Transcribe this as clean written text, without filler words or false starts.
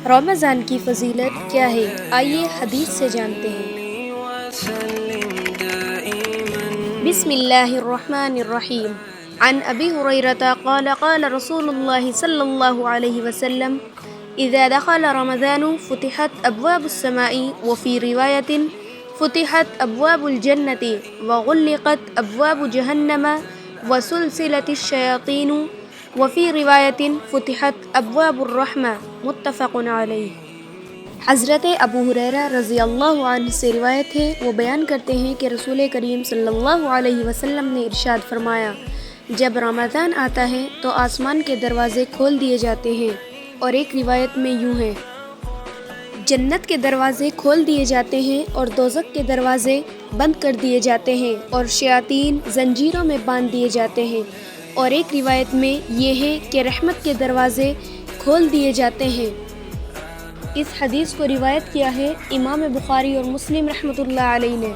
رمضان کی فضیلت کیا ہے؟ آئیے حدیث سے جانتے ہیں۔ بسم اللہ الرحمن الرحیم۔ عن ابی ہریرہ قال قال رسول اللہ صلی اللہ علیہ وسلم اذا دخل رمضان فتحت ابواب السماء وفي رواية فتحت ابواب الجنة وغلقت ابواب جہنم وسلسلت الشیاطین وفي رواية فتحت ابواب الرحمہ، متفق علیہ۔ حضرت ابو ہریرہ رضی اللہ عنہ سے روایت ہے، وہ بیان کرتے ہیں کہ رسول کریم صلی اللہ علیہ وسلم نے ارشاد فرمایا، جب رمضان آتا ہے تو آسمان کے دروازے کھول دیے جاتے ہیں، اور ایک روایت میں یوں ہے، جنت کے دروازے کھول دیے جاتے ہیں اور دوزخ کے دروازے بند کر دیے جاتے ہیں، اور شیاطین زنجیروں میں باندھ دیے جاتے ہیں، اور ایک روایت میں یہ ہے کہ رحمت کے دروازے کھول دیے جاتے ہیں۔ اس حدیث کو روایت کیا ہے امام بخاری اور مسلم رحمۃ اللہ علیہ نے۔